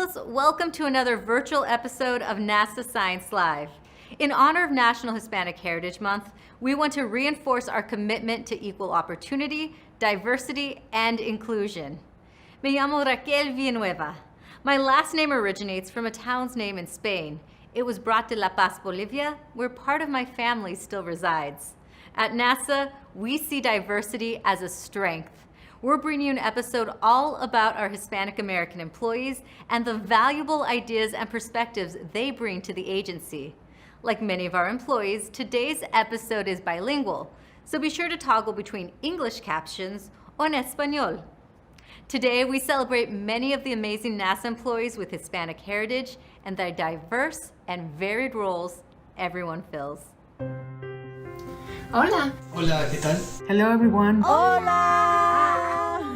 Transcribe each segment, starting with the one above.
amigos, welcome to another virtual episode of NASA Science Live. In honor of National Hispanic Heritage Month, we want to reinforce our commitment to equal opportunity, diversity, and inclusion. Me llamo Raquel Villanueva. My last name originates from a town's name in Spain. It was brought to La Paz, Bolivia, where part of my family still resides. At NASA, we see diversity as a strength. We're bringing you an episode all about our Hispanic American employees and the valuable ideas and perspectives they bring to the agency. Like many of our employees, today's episode is bilingual, so be sure to toggle between English captions or en español. Today, we celebrate many of the amazing NASA employees with Hispanic heritage and the diverse and varied roles everyone fills. Hola. Hola, ¿qué tal? Hello everyone. Hola.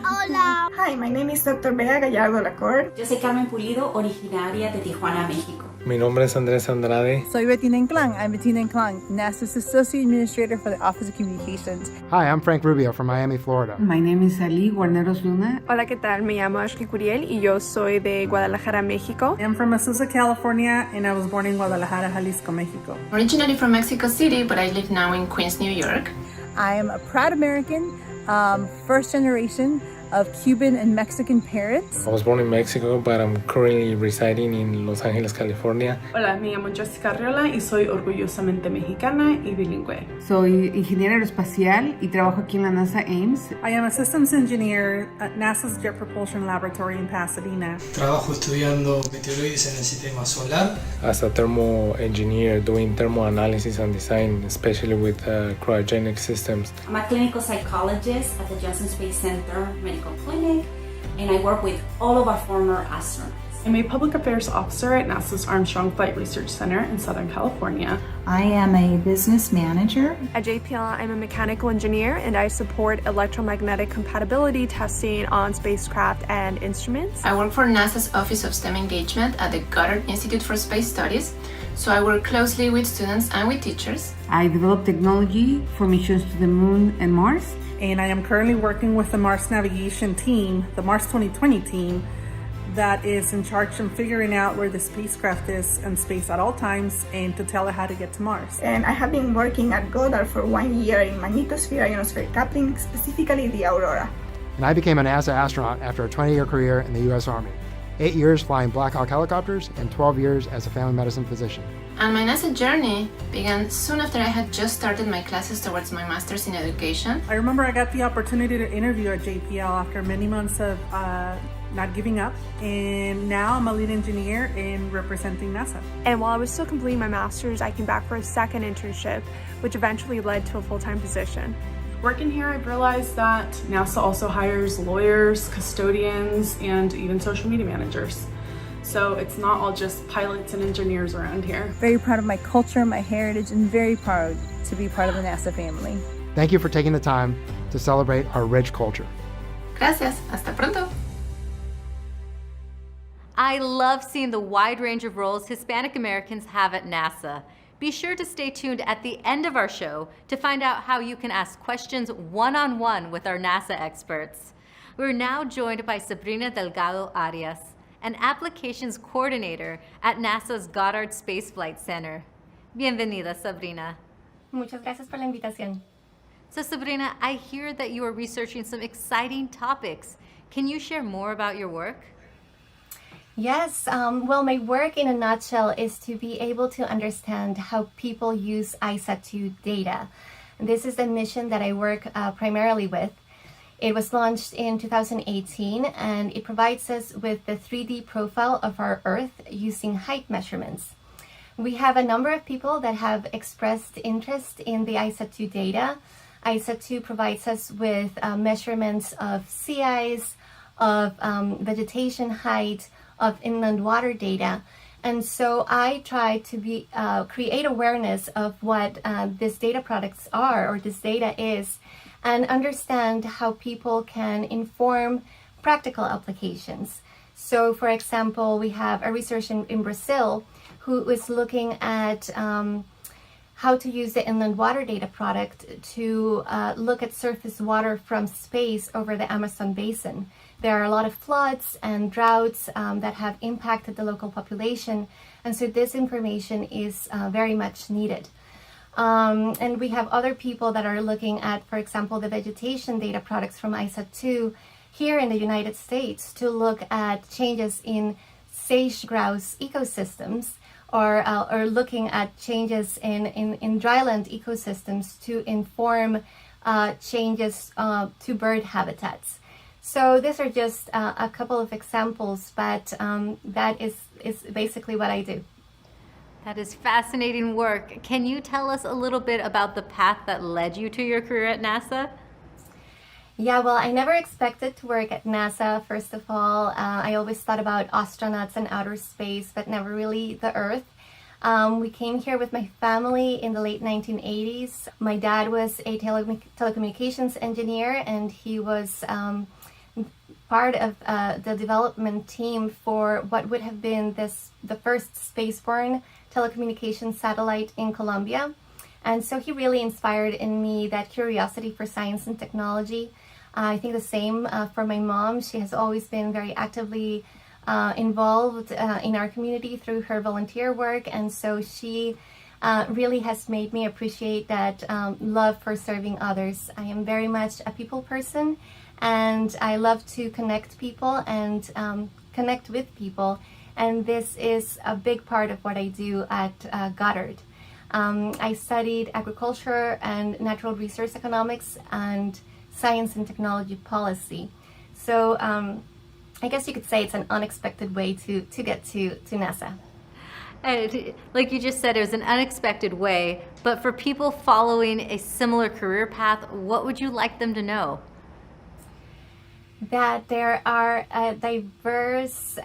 Hola. Hi, my name is Dr. Bea Gallardo Lacor. Yo soy Carmen Pulido, originaria de Tijuana, México. Mi nombre es Andrés Andrade. Soy Bettina Inclán. I'm Bettina Inclán, NASA's Associate Administrator for the Office of Communications. Hi, I'm Frank Rubio from Miami, Florida. My name is Ali Guarneros Luna. Hola, ¿qué tal? Me llamo Ashley Curiel y yo soy de Guadalajara, México. I'm from Azusa, California, and I was born in Guadalajara, Jalisco, Mexico. Originally from Mexico City, but I live now in Queens, New York. I am a proud American, first generation of Cuban and Mexican parents. I was born in Mexico, but I'm currently residing in Los Angeles, California. Hola, me llamo Jessica Arriola y soy orgullosamente mexicana y bilingüe. Soy ingeniera aeroespacial y trabajo aquí en la NASA Ames. I am a systems engineer at NASA's Jet Propulsion Laboratory in Pasadena. Trabajo estudiando meteoroides en el sistema solar. As a thermal engineer doing thermal analysis and design, especially with cryogenic systems. I'm a clinical psychologist at the Johnson Space Center Medical Clinic, and I work with all of our former astronauts. I'm a public affairs officer at NASA's Armstrong Flight Research Center in Southern California. I am a business manager. At JPL, I'm a mechanical engineer and I support electromagnetic compatibility testing on spacecraft and instruments. I work for NASA's Office of STEM Engagement at the Goddard Institute for Space Studies, so I work closely with students and with teachers. I develop technology for missions to the Moon and Mars. And I am currently working with the Mars Navigation team, the Mars 2020 team, that is in charge of figuring out where the spacecraft is in space at all times and to tell it how to get to Mars. And I have been working at Goddard for 1 year in magnetosphere ionosphere coupling, specifically the Aurora. And I became a NASA astronaut after a 20-year career in the U.S. Army. 8 years flying Black Hawk helicopters and 12 years as a family medicine physician. And my NASA journey began soon after I had just started my classes towards my master's in education. I remember I got the opportunity to interview at JPL after many months of not giving up, and now I'm a lead engineer in representing NASA. And while I was still completing my master's, I came back for a second internship, which eventually led to a full-time position. Working here, I've realized that NASA also hires lawyers, custodians, and even social media managers. So it's not all just pilots and engineers around here. Very proud of my culture, my heritage, and very proud to be part of the NASA family. Thank you for taking the time to celebrate our rich culture. Gracias. Hasta pronto. I love seeing the wide range of roles Hispanic Americans have at NASA. Be sure to stay tuned at the end of our show to find out how you can ask questions one-on-one with our NASA experts. We're now joined by Sabrina Delgado Arias, an applications coordinator at NASA's Goddard Space Flight Center. Bienvenida, Sabrina. Muchas gracias por la invitación. So, Sabrina, I hear that you are researching some exciting topics. Can you share more about your work? Yes, well, my work in a nutshell is to be able to understand how people use ISA2 data. And this is the mission that I work primarily with. It was launched in 2018 and it provides us with the 3D profile of our Earth using height measurements. We have a number of people that have expressed interest in the ISA2 data. ISA2 provides us with measurements of sea ice, of vegetation height, of inland water data. And so I try to create awareness of what these data products are, or this data is, and understand how people can inform practical applications. So for example, we have a researcher in Brazil who is looking at how to use the inland water data product to look at surface water from space over the Amazon basin. there are a lot of floods and droughts that have impacted the local population, and so this information is very much needed. And we have other people that are looking at, for example, the vegetation data products from ISA2 here in the United States to look at changes in sage grouse ecosystems, or looking at changes in dryland ecosystems to inform changes to bird habitats. So these are just a couple of examples, but that is basically what I do. That is fascinating work. Can you tell us a little bit about the path that led you to your career at NASA? Yeah, well, I never expected to work at NASA, first of all. I always thought about astronauts and outer space, but never really the Earth. We came here with my family in the late 1980s. My dad was a telecommunications engineer, and he was part of the development team for what would have been the first spaceborne telecommunications satellite in Colombia. And so he really inspired in me that curiosity for science and technology. I think the same for my mom. She has always been very actively involved in our community through her volunteer work, and so she really has made me appreciate that love for serving others. I am very much a people person, and I love to connect people and connect with people, and this is a big part of what I do at Goddard. I studied agriculture and natural resource economics and science and technology policy. So I guess you could say it's an unexpected way to get to NASA. And like you just said, it was an unexpected way, but for people following a similar career path, what would you like them to know? That there are a diverse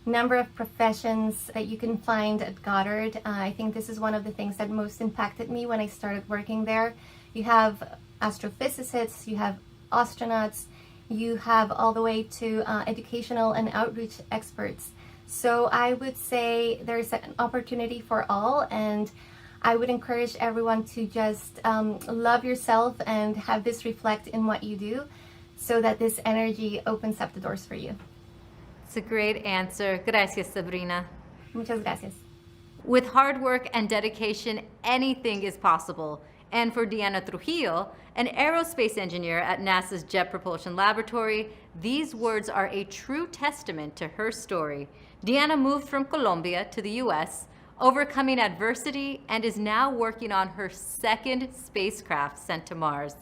number of professions that you can find at Goddard. I think this is one of the things that most impacted me when I started working there. You have astrophysicists, you have astronauts, you have all the way to educational and outreach experts. So I would say there's an opportunity for all, and I would encourage everyone to just love yourself and have this reflect in what you do, so that this energy opens up the doors for you. It's a great answer. Gracias, Sabrina. Muchas gracias. With hard work and dedication, anything is possible. And for Diana Trujillo, an aerospace engineer at NASA's Jet Propulsion Laboratory, these words are a true testament to her story. Diana moved from Colombia to the US, overcoming adversity, and is now working on her second spacecraft sent to Mars.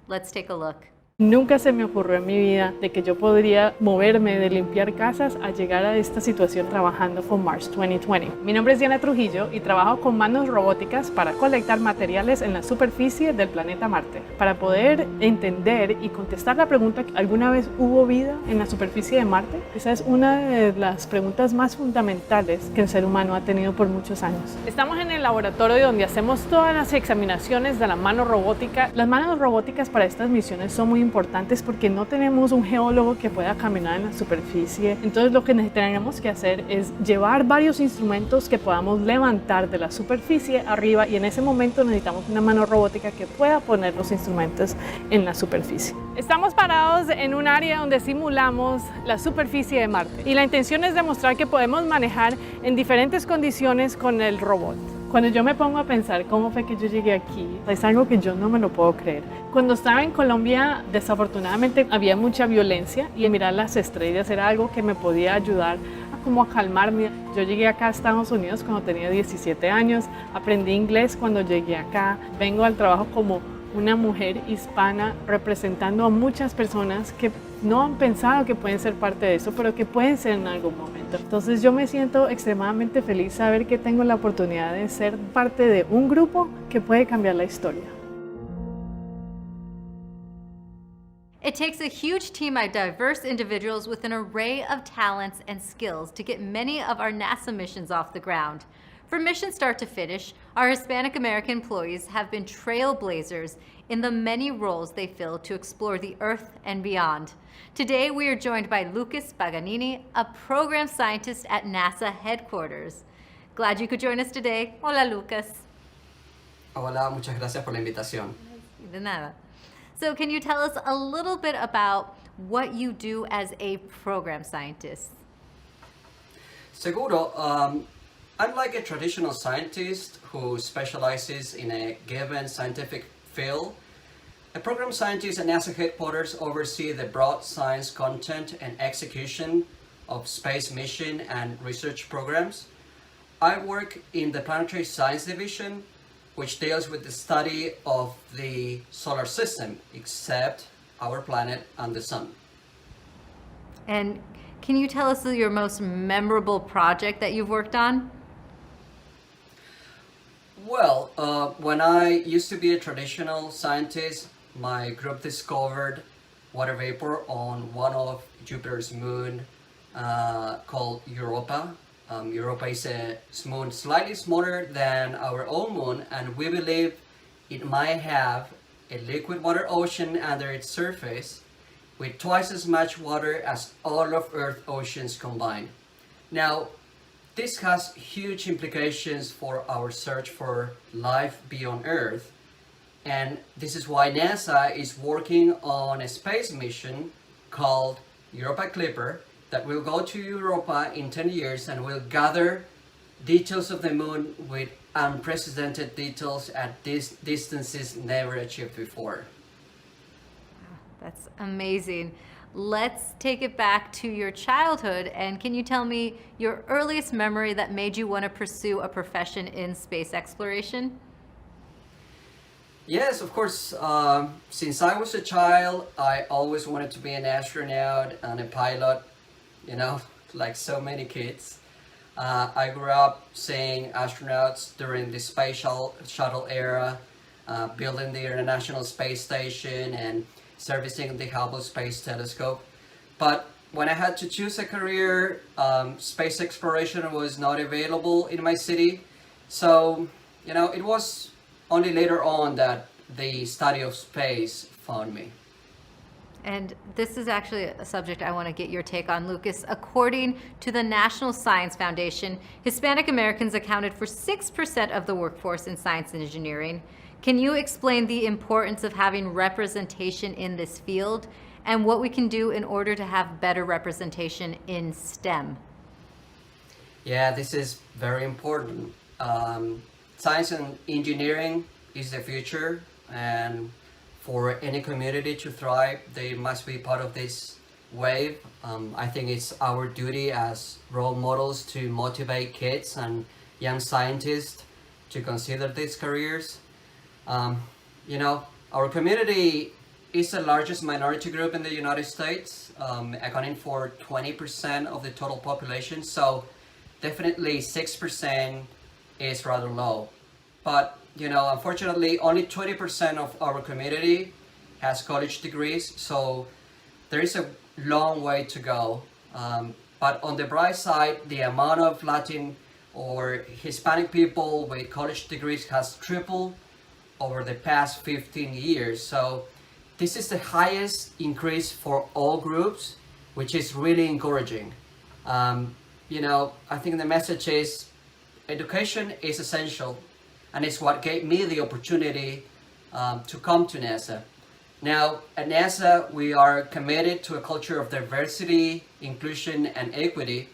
Let's take a look. Nunca se me ocurrió en mi vida de que yo podría moverme de limpiar casas a llegar a esta situación trabajando con Mars 2020. Mi nombre es Diana Trujillo y trabajo con manos robóticas para colectar materiales en la superficie del planeta Marte, para poder entender y contestar la pregunta: ¿alguna vez hubo vida en la superficie de Marte? Esa es una de las preguntas más fundamentales que el ser humano ha tenido por muchos años. Estamos en el laboratorio donde hacemos todas las examinaciones de la mano robótica. Las manos robóticas para estas misiones son muy importantes porque no tenemos un geólogo que pueda caminar en la superficie. Entonces lo que tenemos que hacer es llevar varios instrumentos que podamos levantar de la superficie arriba, y en ese momento necesitamos una mano robótica que pueda poner los instrumentos en la superficie. Estamos parados en un área donde simulamos la superficie de Marte, y la intención es demostrar que podemos manejar en diferentes condiciones con el robot. Cuando yo me pongo a pensar cómo fue que yo llegué aquí, es algo que yo no me lo puedo creer. Cuando estaba en Colombia, desafortunadamente había mucha violencia, y mirar las estrellas era algo que me podía ayudar a calmarme. Yo llegué acá a Estados Unidos cuando tenía 17 años, aprendí inglés cuando llegué acá, vengo al trabajo como una mujer hispana representando a muchas personas que no han pensado que pueden ser parte de eso, pero que pueden ser en algún momento. Entonces yo me siento extremadamente feliz saber que tengo la oportunidad de ser parte de un grupo que puede cambiar la historia. It takes a huge team of diverse individuals with an array of talents and skills to get many of our NASA missions off the ground. From mission start to finish, our Hispanic American employees have been trailblazers in the many roles they fill to explore the Earth and beyond. Today, we are joined by Lucas Paganini, a program scientist at NASA headquarters. Glad you could join us today. Hola, Lucas. Hola, muchas gracias por la invitación. De nada. So can you tell us a little bit about what you do as a program scientist. Seguro. Unlike a traditional scientist who specializes in a given scientific field, a program scientist at NASA headquarters oversee the broad science content and execution of space mission and research programs. I work in the Planetary Science Division, which deals with the study of the solar system, except our planet and the sun. And can you tell us your most memorable project that you've worked on? Well, when I used to be a traditional scientist, my group discovered water vapor on one of Jupiter's moon called Europa. Europa is a moon slightly smaller than our own moon, and we believe it might have a liquid water ocean under its surface with twice as much water as all of Earth's oceans combined. Now, this has huge implications for our search for life beyond Earth, and this is why NASA is working on a space mission called Europa Clipper that will go to Europa in 10 years and will gather details of the moon with unprecedented details at these distances never achieved before. That's amazing. Let's take it back to your childhood, and can you tell me your earliest memory that made you want to pursue a profession in space exploration? Yes, of course. Since I was a child, I always wanted to be an astronaut and a pilot, you know, like so many kids. I grew up seeing astronauts during the space shuttle era, building the International Space Station and servicing the Hubble Space Telescope. But when I had to choose a career, space exploration was not available in my city. So, you know, it was only later on that the study of space found me. And this is actually a subject I want to get your take on, Lucas. According to the National Science Foundation, Hispanic Americans accounted for 6% of the workforce in science and engineering. Can you explain the importance of having representation in this field and what we can do in order to have better representation in STEM? Yeah, this is very important. Science and engineering is the future, and for any community to thrive, they must be part of this wave. I think it's our duty as role models to motivate kids and young scientists to consider these careers. You know, our community is the largest minority group in the United States, accounting for 20% of the total population, so definitely 6% is rather low. But, you know, unfortunately, only 20% of our community has college degrees, so there is a long way to go. But on the bright side, the amount of Latin or Hispanic people with college degrees has tripled over the past 15 years. So this is the highest increase for all groups, which is really encouraging. You know, I think the message is education is essential, and it's what gave me the opportunity to come to NASA. Now, at NASA, we are committed to a culture of diversity, inclusion, and equity,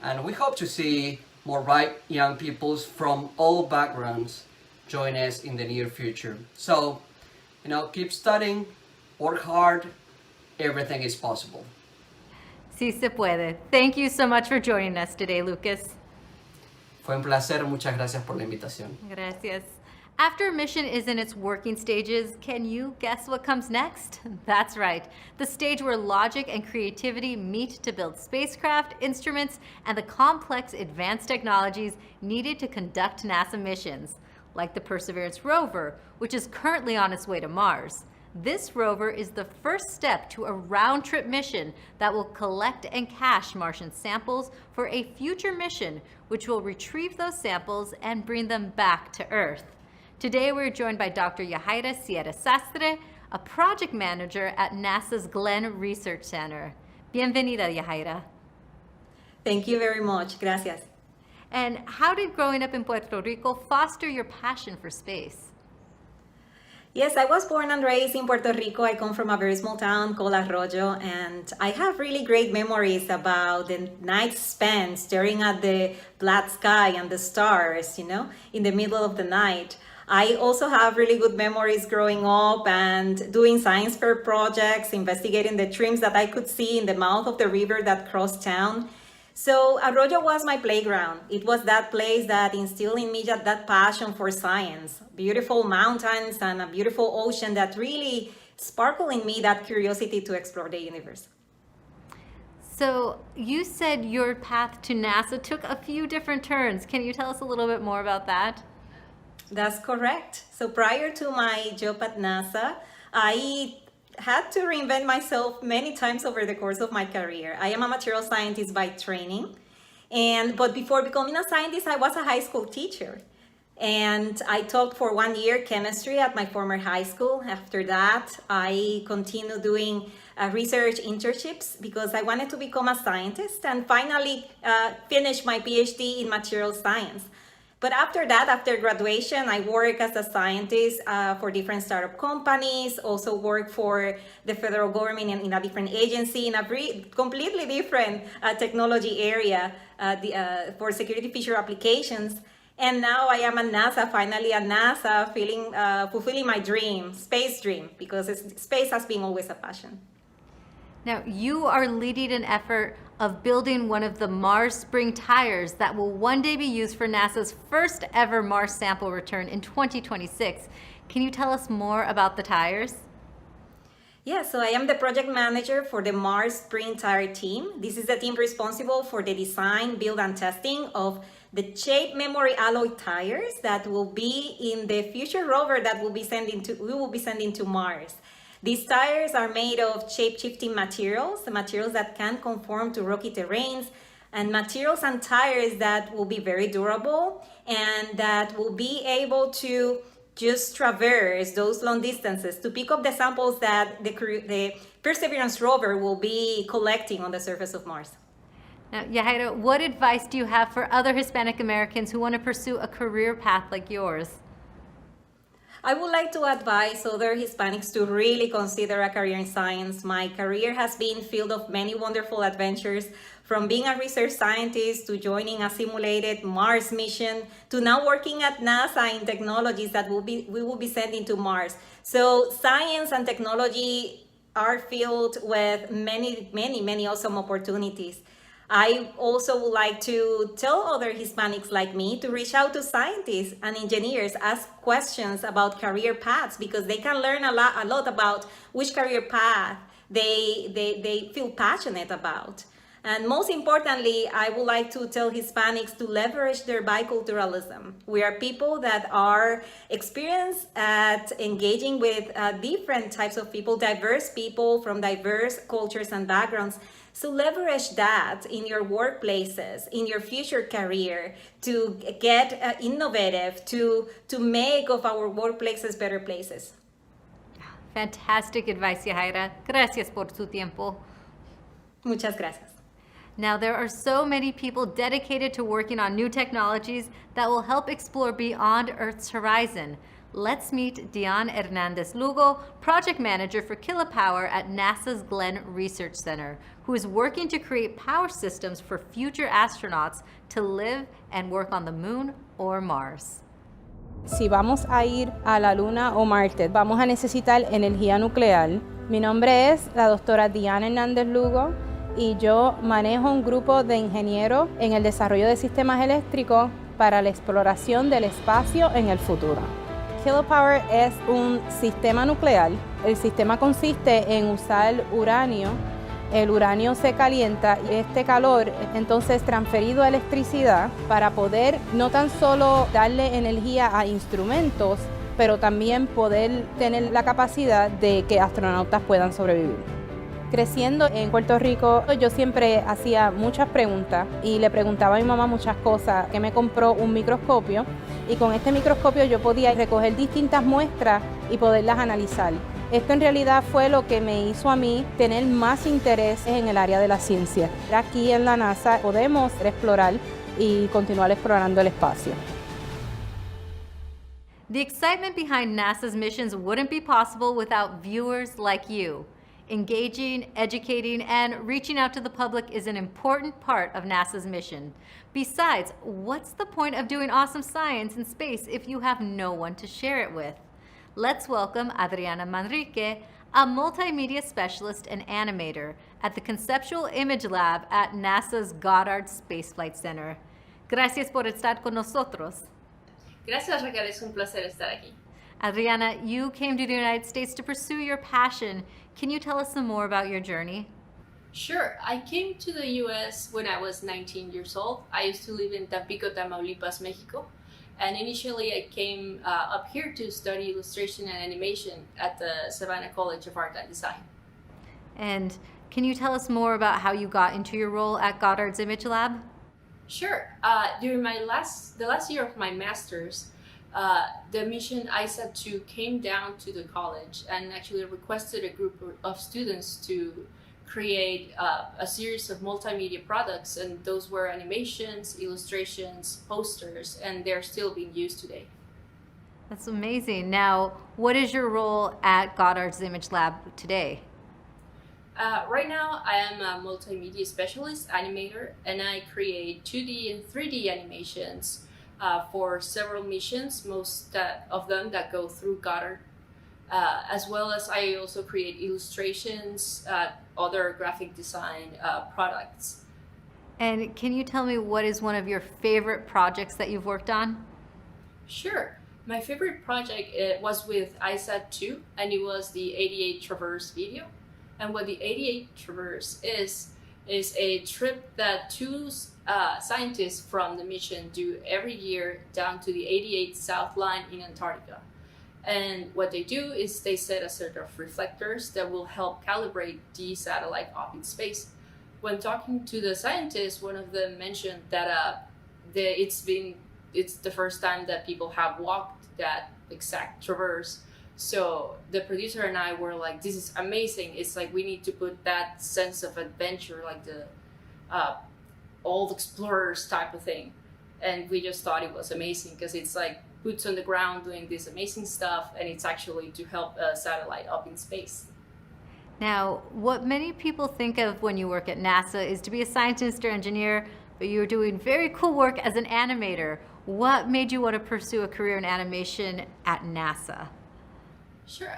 and we hope to see more bright young people from all backgrounds join us in the near future. So, you know, keep studying, work hard, everything is possible. Sí se puede. Thank you so much for joining us today, Lucas. Fue un placer, muchas gracias por la invitación. Gracias. After a mission is in its working stages, can you guess what comes next? That's right, the stage where logic and creativity meet to build spacecraft, instruments, and the complex advanced technologies needed to conduct NASA missions, like the Perseverance rover, which is currently on its way to Mars. This rover is the first step to a round-trip mission that will collect and cache Martian samples for a future mission, which will retrieve those samples and bring them back to Earth. Today, we're joined by Dr. Yahaira Sierra Sastre, a project manager at NASA's Glenn Research Center. Bienvenida, Yahaira. Thank you very much. Gracias. And how did growing up in Puerto Rico foster your passion for space? Yes, I was born and raised in Puerto Rico. I come from a very small town called Arroyo, and I have really great memories about the nights spent staring at the black sky and the stars, in the middle of the night. I also have really good memories growing up and doing science fair projects, investigating the shrimps that I could see in the mouth of the river that crossed town. So Arroyo was my playground. It was that place that instilled in me that passion for science. Beautiful mountains and a beautiful ocean that really sparkled in me that curiosity to explore the universe. So you said your path to NASA took a few different turns. Can you tell us a little bit more about that? That's correct. So prior to my job at NASA, I had to reinvent myself many times over the course of my career. I am a material scientist by training, but before becoming a scientist, I was a high school teacher. And I taught for 1 year chemistry at my former high school. After that, I continued doing research internships because I wanted to become a scientist, and finally finished my PhD in material science. But after that, after graduation, I worked as a scientist for different startup companies, also worked for the federal government in a different agency, in a completely different technology area for security feature applications. And now I am at NASA, finally at NASA, fulfilling my dream, space dream, because space has been always a passion. Now, you are leading an effort of building one of the Mars spring tires that will one day be used for NASA's first ever Mars sample return in 2026. Can you tell us more about the tires? Yeah, so I am the project manager for the Mars spring tire team. This is the team responsible for the design, build, and testing of the shape memory alloy tires that will be in the future rover that we will be sending to Mars. These tires are made of shape-shifting materials, the materials that can conform to rocky terrains, and materials and tires that will be very durable and that will be able to just traverse those long distances to pick up the samples that the Perseverance rover will be collecting on the surface of Mars. Now, Yajaira, what advice do you have for other Hispanic Americans who want to pursue a career path like yours? I would like to advise other Hispanics to really consider a career in science. My career has been filled of many wonderful adventures, from being a research scientist to joining a simulated Mars mission to now working at NASA in technologies that we will be sending to Mars. So science and technology are filled with many awesome opportunities. I also would like to tell other Hispanics like me to reach out to scientists and engineers, ask questions about career paths, because they can learn a lot about which career path they feel passionate about. And most importantly, I would like to tell Hispanics to leverage their biculturalism. We are people that are experienced at engaging with different types of people, diverse people from diverse cultures and backgrounds. So leverage that in your workplaces, in your future career, to get innovative, to make of our workplaces better places. Fantastic advice, Yajaira. Gracias por su tiempo. Muchas gracias. Now, there are so many people dedicated to working on new technologies that will help explore beyond Earth's horizon. Let's meet Dion Hernandez Lugo, Project Manager for Kilopower at NASA's Glenn Research Center, who is working to create power systems for future astronauts to live and work on the Moon or Mars. Si vamos a ir a la Luna o Marte, vamos a necesitar energía nuclear. Mi nombre es la doctora Dion Hernández Lugo y yo manejo un grupo de ingenieros en el desarrollo de sistemas eléctricos para la exploración del espacio en el futuro. Kilopower es un sistema nuclear. El sistema consiste en usar uranio. El uranio se calienta y este calor entonces es transferido a electricidad para poder no tan solo darle energía a instrumentos, pero también poder tener la capacidad de que astronautas puedan sobrevivir. Creciendo en Puerto Rico, yo siempre hacía muchas preguntas y le preguntaba a mi mamá muchas cosas, que me compró un microscopio y con este microscopio yo podía recoger distintas muestras y poderlas analizar. Esto en realidad fue lo que me hizo a mí tener más interés en el área de la ciencia. Aquí en la NASA podemos explorar y continuar explorando el espacio. The excitement behind NASA's missions wouldn't be possible without viewers like you. Engaging, educating, and reaching out to the public is an important part of NASA's mission. Besides, what's the point of doing awesome science in space if you have no one to share it with? Let's welcome Adriana Manrique, a multimedia specialist and animator at the Conceptual Image Lab at NASA's Goddard Space Flight Center. Gracias por estar con nosotros. Gracias, Raquel. Es un placer estar aquí. Adriana, you came to the United States to pursue your passion. Can you tell us some more about your journey? Sure. I came to the U.S. when I was 19 years old. I used to live in Tampico, Tamaulipas, Mexico. And initially I came up here to study illustration and animation at the Savannah College of Art and Design. And can you tell us more about how you got into your role at Goddard's Image Lab? Sure. During the last year of my master's, the mission ISAT-2 came down to the college and actually requested a group of students to create a series of multimedia products, and those were animations, illustrations, posters, and they're still being used today. That's amazing. Now, what is your role at Goddard's Image Lab today? Right now, I am a multimedia specialist animator, and I create 2D and 3D animations for several missions, most of them that go through Goddard, as well as I also create illustrations, other graphic design products. And can you tell me what is one of your favorite projects that you've worked on? Sure. My favorite project was with ISAT-2, and it was the 88 Traverse video. And what the 88 Traverse is a trip that two scientists from the mission do every year down to the 88 South Line in Antarctica. And what they do is they set a set of reflectors that will help calibrate the satellite up in space. When talking to the scientists, one of them mentioned that it's the first time that people have walked that exact traverse. So the producer and I were like, this is amazing. It's like we need to put that sense of adventure, like the old explorers type of thing. And we just thought it was amazing because it's like boots on the ground doing this amazing stuff, and it's actually to help a satellite up in space. Now, what many people think of when you work at NASA is to be a scientist or engineer, but you're doing very cool work as an animator. What made you want to pursue a career in animation at NASA? Sure.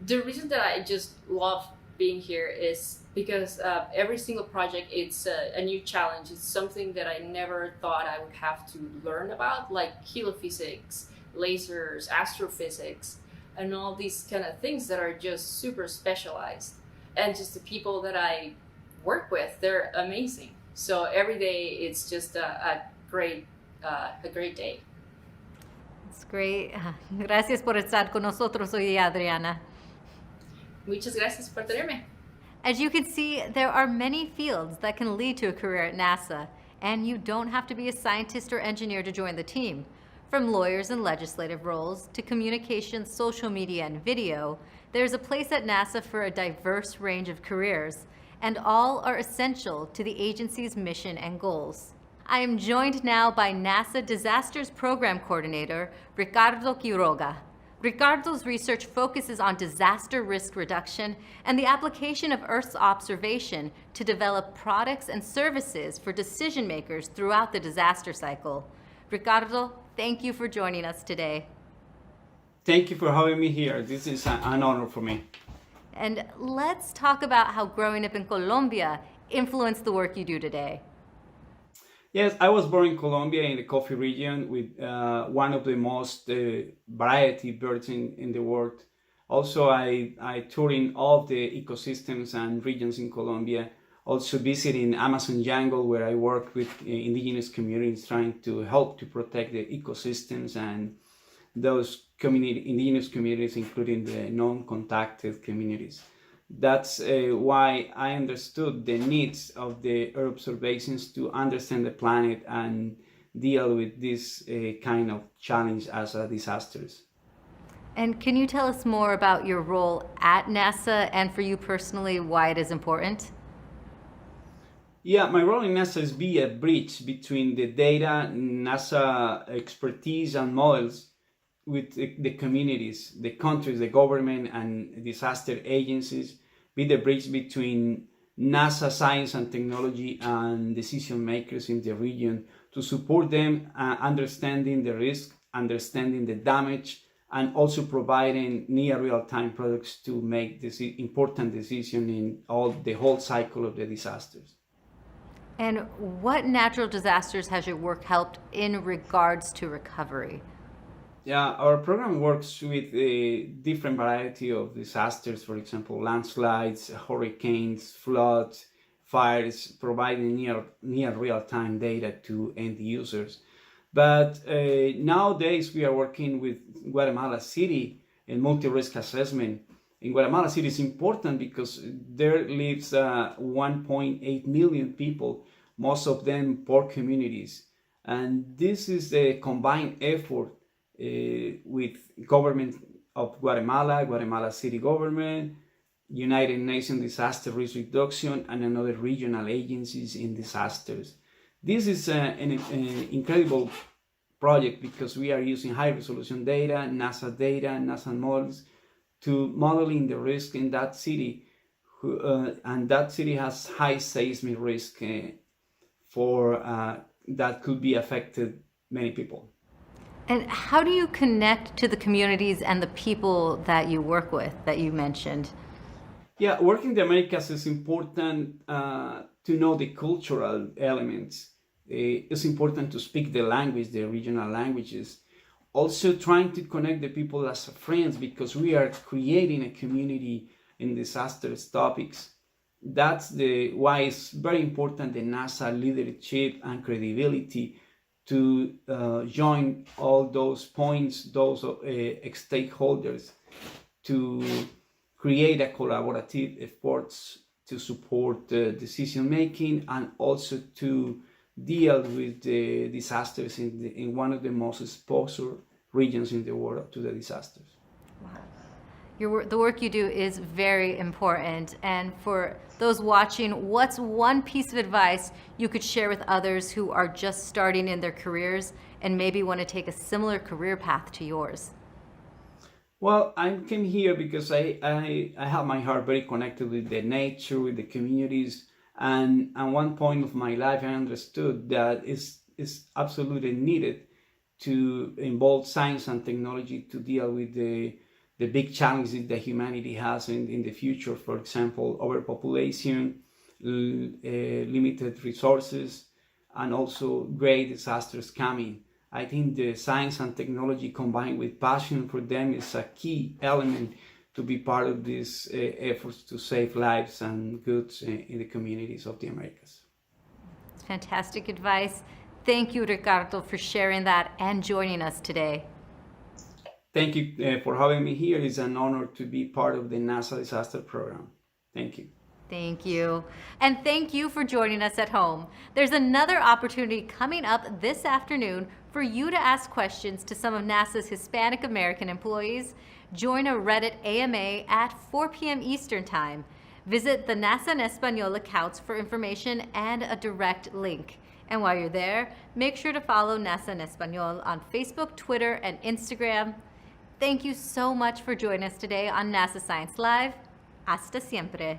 The reason that I just love being here is because every single project, it's a new challenge. It's something that I never thought I would have to learn about, like helophysics, lasers, astrophysics, and all these kind of things that are just super specialized. And just the people that I work with, they're amazing. So every day it's just a great day. It's great. Gracias por estar con nosotros hoy día, Adriana. Muchas gracias por tenerme. As you can see, there are many fields that can lead to a career at NASA, and you don't have to be a scientist or engineer to join the team. From lawyers and legislative roles to communications, social media, and video, there's a place at NASA for a diverse range of careers, and all are essential to the agency's mission and goals. I am joined now by NASA Disasters Program Coordinator, Ricardo Quiroga. Ricardo's research focuses on disaster risk reduction and the application of Earth's observation to develop products and services for decision makers throughout the disaster cycle. Ricardo, thank you for joining us today. Thank you for having me here. This is an honor for me. And let's talk about how growing up in Colombia influenced the work you do today. Yes, I was born in Colombia in the coffee region with one of the most variety birds in the world. Also, I tour in all the ecosystems and regions in Colombia. Also visiting Amazon jungle where I work with indigenous communities trying to help to protect the ecosystems and those indigenous communities, including the non-contacted communities. That's why I understood the needs of the Earth observations to understand the planet and deal with this kind of challenge as disasters. And can you tell us more about your role at NASA and for you personally, why it is important? Yeah, my role in NASA is be a bridge between the data, NASA expertise and models with the communities, the countries, the government, and disaster agencies, be the bridge between NASA science and technology and decision makers in the region to support them understanding the risk, understanding the damage, and also providing near real-time products to make this important decision in the whole cycle of the disasters. And what natural disasters has your work helped in regards to recovery? Yeah, our program works with a different variety of disasters, for example, landslides, hurricanes, floods, fires, providing near real-time data to end users. But nowadays we are working with Guatemala City in multi-risk assessment. In Guatemala City is important because there lives 1.8 million people, most of them poor communities. And this is a combined effort with government of Guatemala, Guatemala City government, United Nations Disaster Risk Reduction, and another regional agencies in disasters. This is an incredible project because we are using high resolution data, NASA models to modeling the risk in that city, and that city has high seismic risk that could be affected many people. And how do you connect to the communities and the people that you work with, that you mentioned? Yeah, working in the Americas is important to know the cultural elements. It's important to speak the language, the regional languages. Also trying to connect the people as friends because we are creating a community in disasters topics. That's why it's very important the NASA leadership and credibility to join all those points, those stakeholders, to create a collaborative efforts to support decision making and also to deal with the disasters in one of the most exposed regions in the world to the disasters. Wow. The work you do is very important. And for those watching, what's one piece of advice you could share with others who are just starting in their careers and maybe want to take a similar career path to yours? Well, I came here because I have my heart very connected with the nature, with the communities. And at one point of my life, I understood that it's absolutely needed to involve science and technology to deal with the big challenges that humanity has in the future. For example, overpopulation, limited resources, and also great disasters coming. I think the science and technology combined with passion for them is a key element to be part of these efforts to save lives and goods in the communities of the Americas. It's fantastic advice. Thank you, Ricardo, for sharing that and joining us today. Thank you for having me here. It's an honor to be part of the NASA Disaster Program. Thank you. Thank you. And thank you for joining us at home. There's another opportunity coming up this afternoon for you to ask questions to some of NASA's Hispanic American employees. Join a Reddit AMA at 4 p.m. Eastern Time. Visit the NASA en Español accounts for information and a direct link. And while you're there, make sure to follow NASA en Español on Facebook, Twitter, and Instagram. Thank you so much for joining us today on NASA Science Live. Hasta siempre.